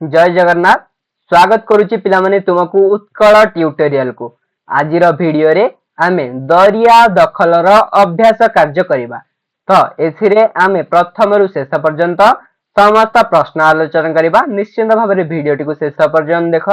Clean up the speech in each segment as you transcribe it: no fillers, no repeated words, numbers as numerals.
जय जगन्नाथ। स्वागत करुच्ची पिलामाने तुमको उत्कल ट्यूटोरियल को। आजिर वीडियो रे आमे दरिया दखलर अभ्यास कार्य करिबा। तो एथिरे आमे प्रथम रु शेष पर्यंत समस्त प्रश्न आलोचना करिबा। निश्चित भाव में वीडियो टी को शेष पर्यंत देख।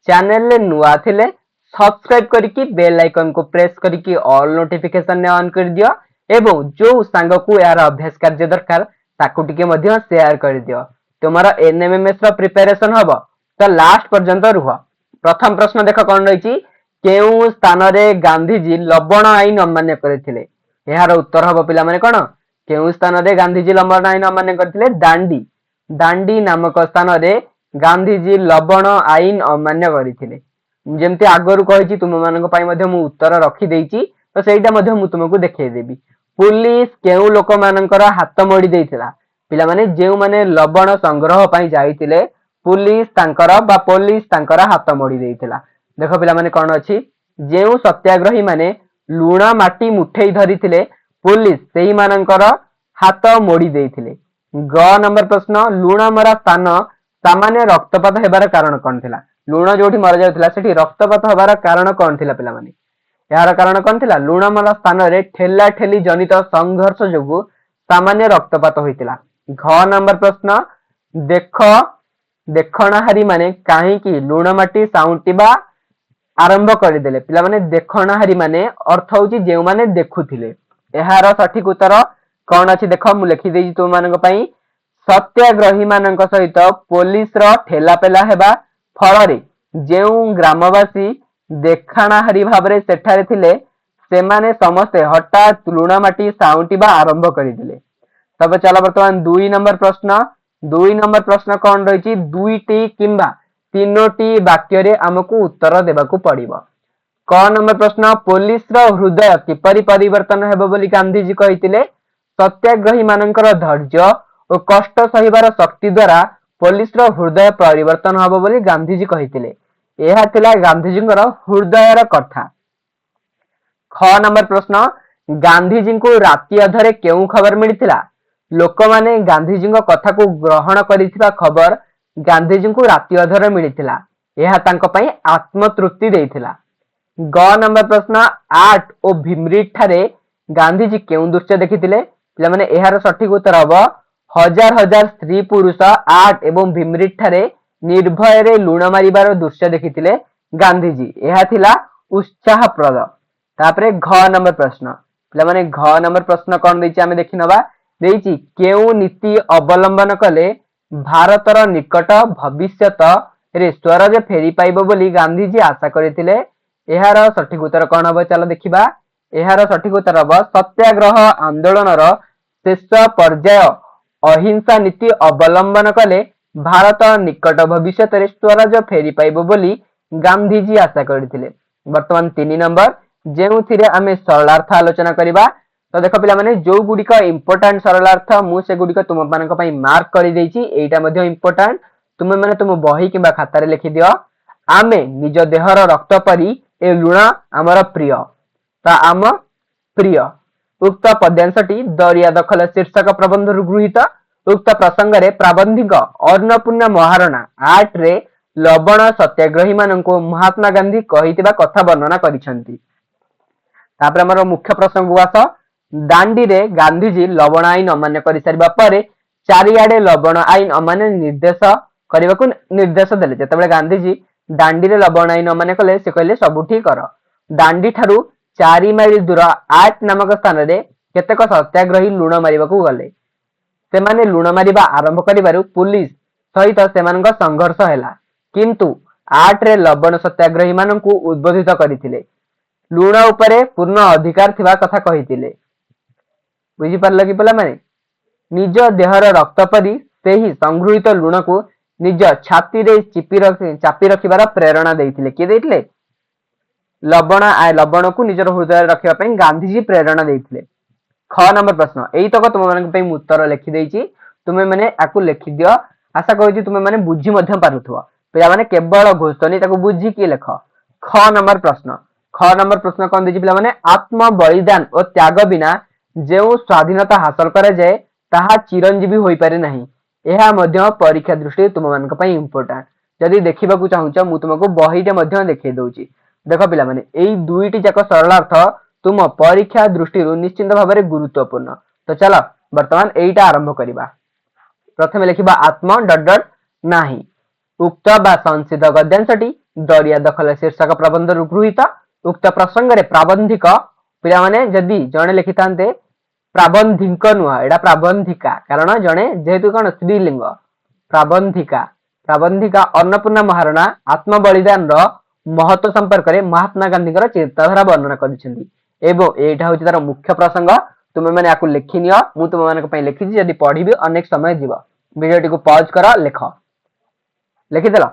चैनल ले नुआ थिले सब्सक्राइब करिकी बेल आइकन को प्रेस करिकी ऑल नोटिफिकेशन ने ऑन कर दियो एवं जो सांग को यार अभ्यास कार्य दरकार ताकू टिके मध्य शेयर कर दियो। तुमर एनएमएमएस रो प्रिपरेशन हबो तो लास्ट पर्यंत रुह। प्रथम प्रश्न देख कौन रही केउ स्थान रे गांधीजी लवण आईन अमान्य करथिले। एहार उत्तर हबो पिला माने कोन केउ स्थान रे गांधीजी लवण आईन अमान्य करथिले दांडी। दांडी नामक स्थान रे गांधीजी लवण आईन अमान्य करथिले। जेमति आगरु कहिछि तुम मानक पई मध्ये मु उत्तर रखि देइछि तो सेइटा मध्ये मु तुमको देखै देबी। पुलिस केउ लोक मानकर हाथ मोड़ी देइथिला। पिला माने जेउ माने लवण संग्रह पई जाइतिले पुलिस तांकर बा पुलिस तांकर हाथ मोड़ी देइथिला। देखो पिला माने कोन अछि जेउ सत्याग्रही माने लुणा माटी मुठेई धरिथिले पुलिस सेही मानकर हाथ मोड़ी देइथिले। ग नंबर प्रश्न लुणा मरा स्थान सामान्य रक्तपात हेबार कारण कोन थिला। लुण जोठी मर जाउथिला सेठी रक्तपात हेबार कारण कोन थिला पिला माने। यार कारण कोन थिला लुण मरा स्थान रे ठेला ठेली जनित संघर्ष जोगु सामान्य रक्तपात होइतिला। घ नंबर प्रश्न देख देखणाहारी माने काहे कि लुण माटी साउंटिबा आरंभ करदेले। पिला माने देखणाहारी माने अर्थ होची जेउ माने देखुथिले। एहार सठिक उत्तर कोन अछि देख मु लिखि देई तुम मानक पई सत्याग्रही मानक सहित पुलिस रो ठेला पेला हेबा फल रे जेउ ग्रामवासी देखणाहारी भाबरे सेठारे थिले सेमाने समस्ते हठात लुण माटी साउंटिबा आरंभ करदिले। तब चला वर्तमान 2 नंबर प्रश्न। 2 नंबर प्रश्न कौन रही दुईटी किंबा तीनोटी वाक्य रे हमको उत्तर देबाकू पड़िबो। क नंबर प्रश्न पुलिस रो हृदय किपरि परिवर्तन हेबो बोली गांधीजी कहितिले। सत्याग्रही मानकर धैर्य और कष्ट सहिबार शक्ति द्वारा पुलिस रो हृदय परिवर्तन हेबो बोली गांधीजी कहितिले। एहा थिला गांधीजींकर हृदयर कथा। ख नंबर प्रश्न गांधीजी को राति अधरे केउ खबर मिलिथिला। लोक माने गांधीजी कथा को ग्रहण करिथिबा खबर गांधीजी को राति अधरे मिलिथिला। एहा तांको पई आत्मतृप्ति देइथिला। ग नंबर प्रश्न 8 ओ भीमरीट ठारे गांधीजी केउ दृश्य देखिथिले। पिला माने एहार सठिक उत्तर हबो हजार हजार स्त्री पुरुष 8 एवं भीमरीट ठारे निर्भय रे लुण मारिबार दृश्य देखिथिले गांधीजी। एहा थिला उत्साहप्रद। तापरे घ नंबर प्रश्न पिला माने घ नंबर प्रश्न कोन दैछि आमे देखिनबा देइछि केउ नीति अवलंबन कले भारतर निकट भविष्यत रे स्वराज फेरी पाइबो बोली गांधीजी आशा करथिले। एहार सठिक उत्तर कोन हबो चलो देखिबा। एहार सठिक उत्तर हबो सत्याग्रह आंदोलनर शेष पर्याय अहिंसा नीति अवलंबन कले भारत निकट भविष्यत रे स्वराज फेरी पाइबो बोली गांधीजी आशा करथिले। वर्तमान 3 नंबर जेउथिरे आमे सरलार्थ आलोचना करिबा। तो देखो पिला माने जो गुडिक इंपोर्टेंट सरलार्थ मु से गुडिक तुम मानक पई मार्क करि देइछि। एटा मध्ये इंपोर्टेंट तुम माने तुम बही किबा खाता रे लिखि दियो। आमे निज देहर रक्त परी ए लुण हमर प्रिय ता आम प्रिय। उक्त पद्यांशटी दरिया दखल शीर्षक प्रबंध रु गृहीत। उक्त प्रसंग रे प्राबंधिक अन्नपूर्णा महाराणा 8 रे लवण सत्याग्रही मानको महात्मा गांधी कहितिबा कथा वर्णना करिसंती। तापर हमर मुख्य प्रसंग को आस। दांडी रे गांधीजी लवण आईन अमान्य करि सारिबा परे चारियाडे लवण आईन अमान्य निर्देश करबाकू निर्देश देले। जेतेबेले गांधीजी दांडी रे लवण आईन अमान्य कले से कहले सब ठीक कर। दांडी ठारू 4 माइल दूर 8 नामक स्थान रे केतेक सत्याग्रही लुण मारिबाकू गले। सेमाने लुण मारिबा आरंभ करिबारु पुलिस सहित सेमानक संघर्ष हैला किंतु 8 रे लवण सत्याग्रही माननकू उद्बोधित करिथिले। लुण उपरे पूर्ण अधिकार थिबा कथा कहिथिले। बुझी पारल कि पिला माने निज देहर रक्त परी सेही संगृहीत लुण को निज छाती रे चापी रखिबार प्रेरणा देइथिले। के देइथिले लवण को निजर हृदय रखिबा पई गांधीजी प्रेरणा देइथिले। ख नंबर प्रश्न एई तक तुम मानक पई उत्तर लिखि देइछि। तुमे माने आकु लिखि दियो। आशा करिछि तुमे माने बुझी मध्यम पारुथुवा। पिला माने केवल घोषणी ताकु बुझी कि लेख। ख नंबर प्रश्न कोन देछि पिला माने आत्म बलिदान और त्याग बिना जेउ स्वाधीनता हासिल करे जाए ताहा चिरंजीवी होई पारे नहीं यह मध्य परीक्षा दृष्टि तुम मानक पई इम्पोर्टेंट जदि देखा चाहूच मु तुमको बहीटे देखे दउची देख पिला माने एई दुईटी जाक सरलार्थ तुम परीक्षा दृष्टि निश्चिंत भाव में गुरुत्वपूर्ण। तो चलो वर्तमान एईटा आरंभ करिबा। प्रथमे लिखिबा आत्म डट डट नाही उक्त बा संसिध गद्यांशटी दरिया दखल शीर्षक प्रबंध गृहीत उक्त प्रसंग रे प्राबंधिक पिला माने जदि जणे लिखि थांते प्राबंधिक नुह एडा प्राबंधिका कारण जणे जेहेतु कौन स्त्रीलिंग प्राबंधिका प्राबंधिका अन्नपूर्णा महाराणा आत्म बलिदान रो महत्व संपर्क में महात्मा गांधी चिंताधारा वर्णना कर तार मुख्य प्रसंग तुम मैंने आपको लिखि नियो मु तुम मान लिखी जदि पढ़ी अनेक समय जीव वीडियो टी पॉज कर लिख लिखिदेल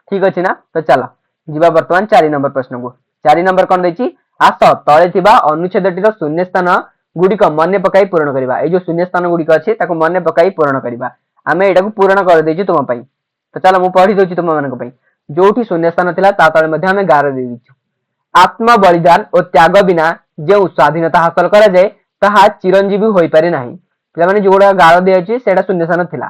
ठीक अच्छे ना। तो चलो जीवा बर्तमान 4 नंबर प्रश्न को 4 नंबर कौन देछि आस तले अनुच्छेदटीर शून्य स्थान गुड़िक मन पकाई पूरण करवा ये जो शून्य स्थान गुड़िक अच्छे मन पकाई पूरण करवा आम यहाँ पूरण कर देछु तुम पाई। तो चलो मु पढ़ी दउछि तुम मानक पई जोठी शून्य स्थान थिला ता तळे मध्ये आमे गार दे दिछु आत्म बलिदान और त्याग बिना जो स्वाधीनता हासिल करा जाए ताहा चिरंजीवी होई पारे नाही पिला माने जोडा गार दे अछि सेडा शून्य स्थान थिला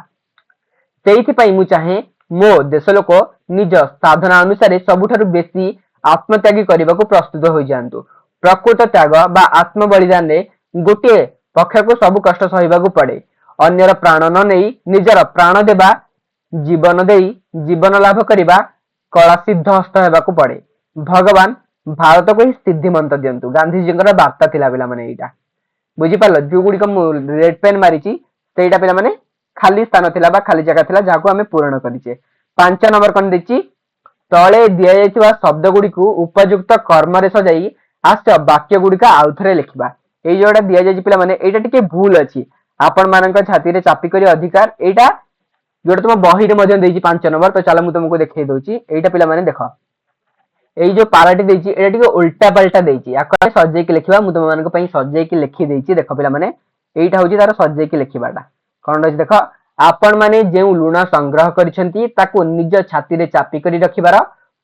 सेइथि पई मु चाहे मो देश लोक निज साधना अनुसार सबुठारु बेसी आत्मत्यागी करने प्रस्तुत हो जातु प्रकृत त्याग बा आत्म बलिदान रे गोटे पक्ष को सब कष्ट सहिबाकू पड़े अन्यर प्राण न नहीं निजर प्राण देवा जीवन दे जीवन लाभ करने कला सिद्ध हस्त होगाकू पड़े भगवान भारत को ही सिद्धिमंत दिंतु गांधीजी वार्ता थिला पिला माने एटा बुझिपार जो गुड़िक रेड पेन मारी सेटा पिला माने खाली स्थान थिला बा खाली जगह थिला जाको आमे पूर्ण करिचे। 5 नंबर कौन देछि तले दिया जाइथिबा शब्द गुड़िक उपयुक्त कर्म रे सजाई आस वाक्य गुड़िक आउ थरे लिखिबा ए जोडा दिया जाइछि पिला माने एटा टिके भूल अछि आपण मानक छाती रे चापी करी अधिकार एटा जोटा तुम बही रे 5 नंबर। तो चलो मुझे तुमको देखा दूसरी यहाँ पिला माने देख यही जो पाराटी देछि एटा टिके उल्टा पल्टा देछि याको सजेकी लिखिबा मु तुम मानक पई सजेकी लिखि देछि देख पिला माने एटा होछि तार सजेकी लिखिबाटा कोन रहछि देख आपण माने जे लुण संग्रह करिसेंती ताको निज छाती रे चापी करी रखिबार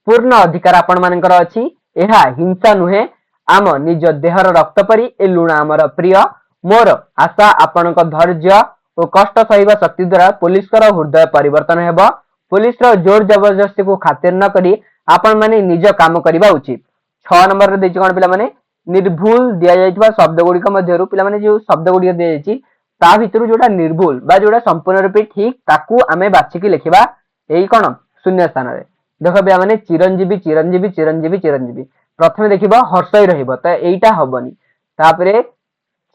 पूर्ण अधिकार आपण मानकर अछि एहा हिंसा नुहे आम निज देहर रक्त परी ए लुण आमर प्रिय मोर आशा आपणक धैर्य और कष्ट सहिबा शक्ति द्वारा पुलिस हृदय परिवर्तन हेबो पुलिस जोर जबरदस्ती को खातिर न करी आपण माने निज काम करबा उचित। 6 नंबर रे देछि कोन पिला माने निर्भुल दिया जाइतबा शब्द गुड़िक मध्यरु पिला माने जो शब्द गुड़िक दिया जाइछि ता भितरु जोटा निर्भुल बा जोटा संपूर्ण रूपे ठीक ताकू आमे बाछिकी लिखिबा एई कोन शून्य स्थान रे देख पिला माने चिरंजीवी चिरंजीवी चिरंजीवी चिरंजीवी प्रथमे देखिबा हर्षई रहइबो त एईटा हबनी तापरे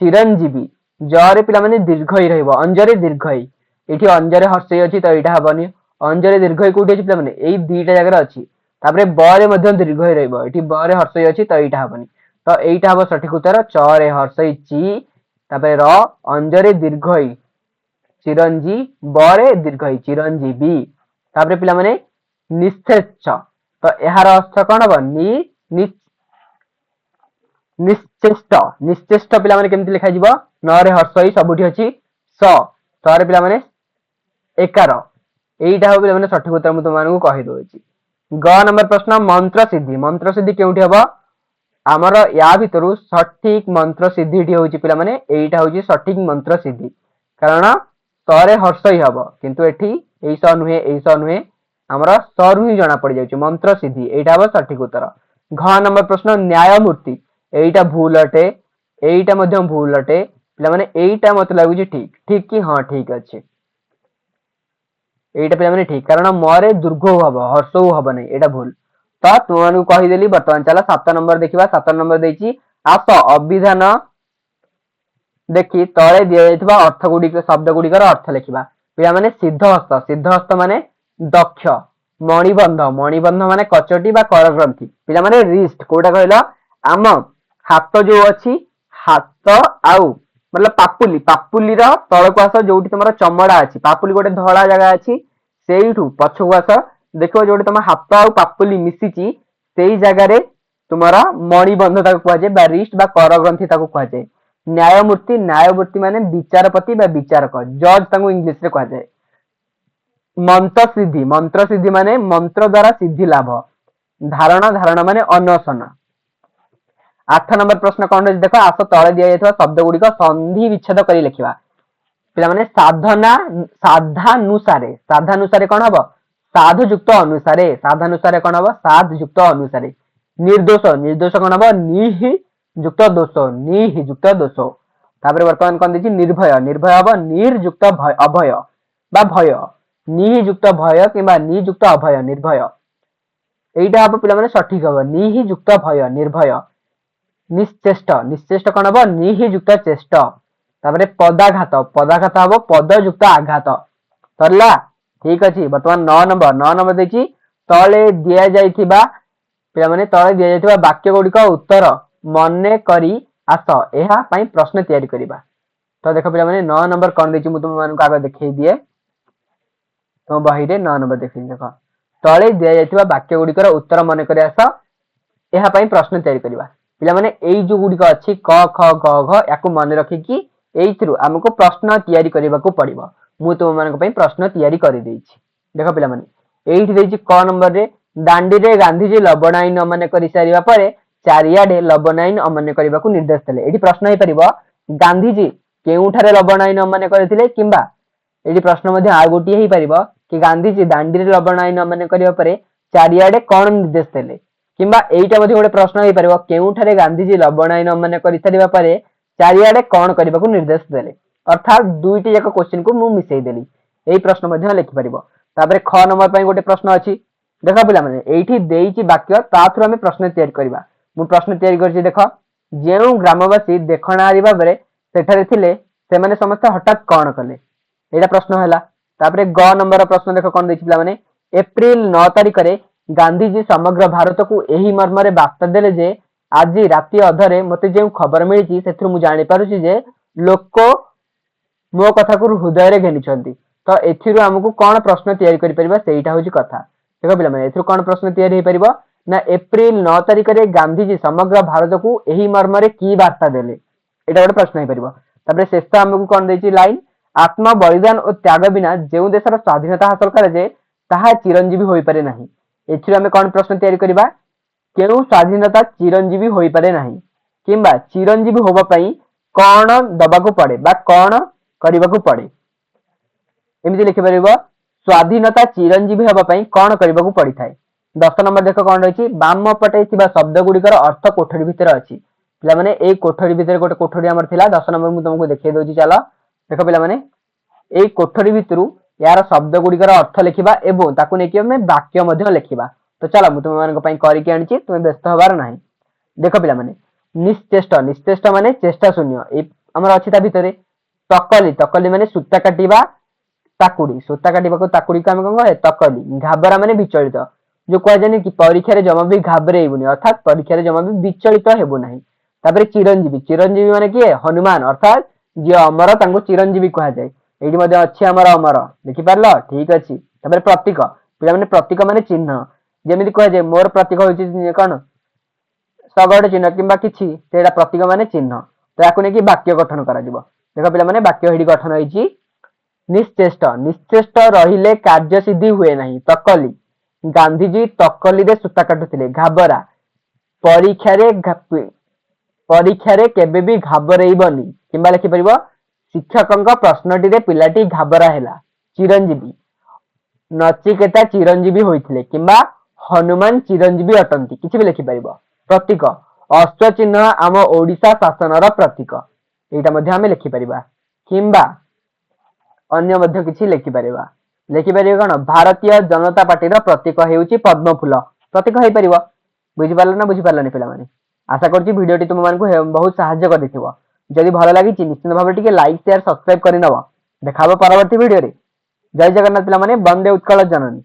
चिरंजीवी जरे पिला माने दीर्घई रहइबो अंजरे दीर्घई एठी अंजरे हर्षई अछि त एईटा हबनी अंजरे दीर्घई कोठी अछि पिला माने एई दुईटा जगह रे अछि तापरे बरे मध्य दीर्घई रहइबो एठी बरे हर्षई अछि त एईटा हबनी तो एईटा हबो सठिक उत्तर चरे हर्षई ची तापरे र अंजरे दीर्घई चिरंजी बरे दीर्घई चिरंजीवी तापरे पिला माने निश्चेष्ट तो एहार अर्थ कोन हबो निश्चेष्ट निश्चेष्ट पिला माने केमति लिखा जिवो नरे हर्षई सबुठी अछि स तरे पिला माने एकार एईटा हो पिला माने सठिक उत्तर मु तुम मानकु कहि दोछि। ग नंबर प्रश्न मंत्र सिद्धि केउठी हबो आमर या भितरु सठिक मंत्र सिद्धि होउछि पिला माने एईटा होउछि सठिक मंत्र सिद्धि कारण तरे हर्षई हबो किंतु एठी एईसा नुहे आमर सरु ही जणा पड़ जाउछि मंत्र सिद्धि एईटा हबो सठिक उत्तर। घ नंबर प्रश्न न्यायमूर्ति एईटा भूल अटे एईटा मध्य भूल अटे पिला माने एईटा मत लागुछि ठीक ठीक कि हां ठीक अछि एईटा पिला माने ठीक कारण मरे दुर्घ हबो हर्ष हबो नै एटा भूल तो तुम मानकु कहि देली। वर्तमान चला 7 नंबर देखिबा 7 नंबर देछि आस अभिधान देखि तळे दिया जायथिबा अर्थ गुडी शब्द गुडीकर अर्थ लिखिबा पिला माने सिद्ध हस्त माने दक्ष मणिबंध माने कचटी बा कर ग्रंथि पिला माने रिस्ट कोटा कहला आम हाथ जो अछि हाथ आउ मतलब पापुली रो तळको आस जोठी तमरा चमड़ा अछि पापुली गोटे धळा जगह अछि सेइठु पछको आस देखो जोठी तम हाथ आउ पापुली मिसिची सेई जगह रे तुम्हारा मणिबंध ताको कहै जे बा रिस्ट बा कर ग्रंथि ताको कहै जे। न्यायमूर्ति माने विचारपति बा विचारक जज ताको इंग्लिश रे कहै जे। मंत्र सिद्धि माने मंत्र द्वारा सिद्धि लाभ धारणा माने अनशन। 8 नंबर प्रश्न कौन देख आस तले दिया जायथिबा शब्द गुड़िक संधि विच्छेद करी लिखिबा ପିଲାମାନେ ସାଧନା ସାଧାନୁସାରେ, ସାଧାନୁସାରେ କଣ ହବ? ସାଧୁ ଯୁକ୍ତ ଅନୁସାରେ, ସାଧାନୁସାରେ କଣ ହବ? ସାଧ ଯୁକ୍ତ ଅନୁସାରେ। ନିର୍ଦୋଷ, ନିର୍ଦୋଷ କଣ ହବ? ନିହି ଯୁକ୍ତ ଦୋଷ, ନିହି ଯୁକ୍ତ ଦୋଷ। ତାପରେ ବର୍ତ୍ତମାନ କଣ ଦେଇଛି? ନିର୍ଭୟ, ନିର୍ଭୟ ହବ ନିର୍ ଯୁକ୍ତ ଅଭୟ ବା ଭୟ, ନିହି ଯୁକ୍ତ ଭୟ କିମ୍ବା ନି ଯୁକ୍ତ ଅଭୟ, ନିର୍ଭୟ। এইটা হব পিলাମାନେ সঠিক হব, নিহি যুক্ত ভয়, ନିର୍ଭୟ। নিশ্চেষ্ট, নিশ্চেষ্ট কଣ হব? নিহি যুক্ত চেষ্ট। তারপরে পদাঘাত, পদাঘাত হব পদ যুক্ত আঘাত। সରିଲା? ঠিক ଅଛି। ବର୍ତ୍ତମାନ 9 ନମ୍ବର, 9 ନମ୍ବର ଦେଇଛି ତଳେ ଦିଆଯାଇଥିବା ପିଲାମାନେ ତଳେ ଦିଆଯାଇଥିବା ବାକ୍ୟ ଗୁଡ଼ିକ ଉତ୍ତର ମନେ କରି ଆସ, ଏହା ପାଇଁ ପ୍ରଶ୍ନ ତିଆରି କରିବା। ତ ଦେଖ ପିଲାମାନେ 9 ନମ୍ବର କଣ ଦେଇଛି ମୁଁ ତୁମମାନଙ୍କୁ ଆଗ ଦେଖେଇ ଦିଏ। ତୁମ ବହିରେ 9 ନମ୍ବର ଦେଖେଇ ଦେଖ। ତଳେ ଦିଆଯାଇଥିବା ବାକ୍ୟ ଗୁଡ଼ିକର ଉତ୍ତର ମନେ କରି ଆସ, ଏହା ପାଇଁ ପ୍ରଶ୍ନ ତିଆରି କରିବା। ପିଲାମାନେ ଏଇ ଯୋଉ ଗୁଡ଼ିକ ଅଛି କ ଖ ଗ ଘ, ୟାକୁ ମନେ ରଖିକି ଏଇଥିରୁ ଆମକୁ ପ୍ରଶ୍ନ ତିଆରି କରିବାକୁ ପଡିବ। ମୁଁ ତୁମମାନଙ୍କ ପାଇଁ ପ୍ରଶ୍ନ ତିଆରି କରିଦେଇଛି। ଦେଖ ପିଲାମାନେ ଏଇଠି ଦେଇଛି କ ନମ୍ବରରେ, ଦାଣ୍ଡିରେ ଗାନ୍ଧୀଜୀ ଲବଣ ଆଇନ ଅମାନ୍ୟ କରିସାରିବା ପରେ ଚାରିଆଡେ ଲବଣ ଆଇନ ଅମାନ୍ୟ କରିବାକୁ ନିର୍ଦ୍ଦେଶ ଦେଲେ। ଏଠି ପ୍ରଶ୍ନ ହେଇପାରିବ ଗାନ୍ଧୀଜୀ କେଉଁଠାରେ ଲବଣ ଆଇନ ଅମାନ୍ୟ କରିଥିଲେ, କିମ୍ବା ଏଠି ପ୍ରଶ୍ନ ମଧ୍ୟ ଆଉ ଗୋଟିଏ ହେଇପାରିବ କି ଗାନ୍ଧୀଜୀ ଦାଣ୍ଡିରେ ଲବଣ ଆଇନ ଅମାନ୍ୟ କରିବା ପରେ ଚାରିଆଡେ କଣ ନିର୍ଦ୍ଦେଶ ଦେଲେ, କିମ୍ବା ଏଇଟା ମଧ୍ୟ ଗୋଟେ ପ୍ରଶ୍ନ ହେଇପାରିବ କେଉଁଠାରେ ଗାନ୍ଧୀଜୀ ଲବଣ ଆଇନ ଅମାନ୍ୟ କରିସାରିବା ପରେ ଚାରିଆଡେ କଣ କରିବାକୁ ନିର୍ଦ୍ଦେଶ ଦେଲେ। ଅର୍ଥାତ୍ ଦୁଇଟି ଯାକ କ୍ୱେଶ୍ଚିନ୍ କୁ ମୁଁ ମିଶେଇ ଦେଲି। ଏଇ ପ୍ରଶ୍ନ ମଧ୍ୟ ଲେଖିପାରିବ। ତାପରେ ଖ ନମ୍ବର ପାଇଁ ଗୋଟେ ପ୍ରଶ୍ନ ଅଛି। ଦେଖ ପିଲାମାନେ ଏଇଠି ଦେଇଛି ବାକ୍ୟ, ତାଥରୁ ଆମେ ପ୍ରଶ୍ନ ତିଆରି କରିବା। ମୁଁ ପ୍ରଶ୍ନ ତିଆରି କରିଛି। ଦେଖ, ଯେଉଁ ଗ୍ରାମବାସୀ ଦେଖଣାହାରୀ ଭାବରେ ସେଠାରେ ଥିଲେ ସେମାନେ ସମସ୍ତେ ହଠାତ୍ କଣ କଲେ? ଏଇଟା ପ୍ରଶ୍ନ ହେଲା। ତାପରେ ଗ ନମ୍ବର ପ୍ରଶ୍ନ ଦେଖ କଣ ଦେଇଛି ପିଲାମାନେ, ଏପ୍ରିଲ 9 ତାରିଖରେ ଗାନ୍ଧୀଜୀ ସମଗ୍ର ଭାରତକୁ ଏହି ମର୍ମରେ ବାର୍ତ୍ତା ଦେଲେ ଯେ ଆଜି ରାତି ଅଧରେ ମତେ ଯେଉଁ ଖବର ମିଳିଛି ସେଥିରୁ ମୁଁ ଜାଣିପାରୁଛି ଯେ ଲୋକ ମୋ କଥାକୁ ହୃଦୟରେ ଘେନିଛନ୍ତି। ତ ଏଥିରୁ ଆମକୁ କଣ ପ୍ରଶ୍ନ ତିଆରି କରିପାରିବା, ସେଇଟା ହଉଛି କଥା। ଦେଖ ପିଲାମାନେ ଏଥିରୁ କଣ ପ୍ରଶ୍ନ ତିଆରି ହେଇପାରିବ ନା, ଏପ୍ରିଲ 9 ତାରିଖରେ ଗାନ୍ଧୀଜୀ ସମଗ୍ର ଭାରତକୁ ଏହି ମର୍ମରେ କି ବାର୍ତ୍ତା ଦେଲେ, ଏଇଟା ଗୋଟେ ପ୍ରଶ୍ନ ହେଇପାରିବ। ତାପରେ ଶେଷ ଆମକୁ କଣ ଦେଇଛି ଲାଇନ, ଆତ୍ମ ବଳିଦାନ ଓ ତ୍ୟାଗ ବିନା ଯେଉଁ ଦେଶର ସ୍ୱାଧୀନତା ହାସଲ କରାଯାଏ ତାହା ଚିରଞ୍ଜୀବୀ ହୋଇପାରେ ନାହିଁ। ଏଥିରୁ ଆମେ କଣ ପ୍ରଶ୍ନ ତିଆରି କରିବା, କେଉଁ ସ୍ୱାଧୀନତା ଚିରଞ୍ଜୀବୀ ହୋଇପାରେ ନାହିଁ, କିମ୍ବା ଚିରଞ୍ଜୀବୀ ହେବା ପାଇଁ କଣ ଦବାକୁ ପଡେ ବା କଣ କରିବାକୁ ପଡେ। ଏମିତି ଲେଖିପାରିବ, ସ୍ୱାଧୀନତା ଚିରଞ୍ଜୀବୀ ହେବା ପାଇଁ କଣ କରିବାକୁ ପଡିଥାଏ। 10 ନମ୍ବର ଦେଖ କଣ ରହିଛି, ବାମ ପଟେ ଥିବା ଶବ୍ଦ ଗୁଡ଼ିକର ଅର୍ଥ କୋଠରୀ ଭିତରେ ଅଛି। ପିଲାମାନେ ଏଇ କୋଠରୀ ଭିତରେ ଗୋଟେ କୋଠରୀ ଆମର ଥିଲା। 10 ନମ୍ବର ମୁଁ ତୁମକୁ ଦେଖେଇ ଦଉଛି, ଚାଲ। ଦେଖ ପିଲାମାନେ ଏଇ କୋଠରୀ ଭିତରୁ यार शब्द गुड़िकर अर्थ लिखा और ताकू नहीं आम वाक्य लिखा। तो चलो मुझे तुम ପାଇଁ କରିକି ଆଣିଛି, तुम व्यस्त हबार ना। देख पिला माने निश्चेष्ट, निश्चेष्ट माने चेष्टा शून्य आमर अच्छी ता भितर। तकली, तकली माने सूता काटिबा ताकुड़ी, सूता काटिबा को ताकुड़ी को आम कौन कहे तकली। घाबरा माने विचलित, जो कहुए कि परीक्षा जमा भी घाबरेबुनि, अर्थात परीक्षा जमा भी विचलित हेबु नाही। तापर चिरंजीवी, चिरंजीवी माने किए हनुमान, अर्थात जी अमर तांको चिरंजीवी कहा जाए। ये अच्छी आमर अमर देखिपार, ठीक अच्छे। प्रतीक, पे प्रतीक मान चिन्ह, जमी कहुए मोर प्रतीक हूँ कौन शगड़ चिन्ह कि प्रतीक मान चिन्ह। तो या नहीं वाक्य गठन कर देख पे वाक्य ही गठन हो निश्चेष्ट, निश्चेष्ट रहिले कार्य सिद्धि हुए नहीं। तकली, गांधीजी तकली रे सूता काटुथिले। घाबरा, परीक्षा रे केबे भी घाबरेइबनी किंबा लिखि परिबो शिक्षकଙ୍କ प्रश्नटी पिलाटी घाबरा हेला। चिरंजीवी, नचिकेता चिरंजीवी होइथिले किंबा हनुमान चिरंजीवी अटंती, किछि भी लिखि परिबो। प्रतीक, अश्व चिन्ह आम ओडिशा शासनर प्रतीक, एटा मध्ये आमे लिखि परिबा। किंबा अन्य मध्ये किछि लिखि परिबा। लिखि परिबो कोन भारतीय जनता पार्टी र प्रतीक हेउची पद्म फूल, प्रतीक हेइ परिबो। बुझि पारल ना, बुझि पारलनि पिला माने। आशा करछि भिडियोटी तुम मानकु बहुत सहाय्य करिथिबो। जदि भल लगी निश्चित भाव टिके लाइक शेयर सब्सक्राइब करनब। देखा परवर्ती वीडियो रे। जय जगन्नाथ पिला माने, वंदे उत्कल जननी।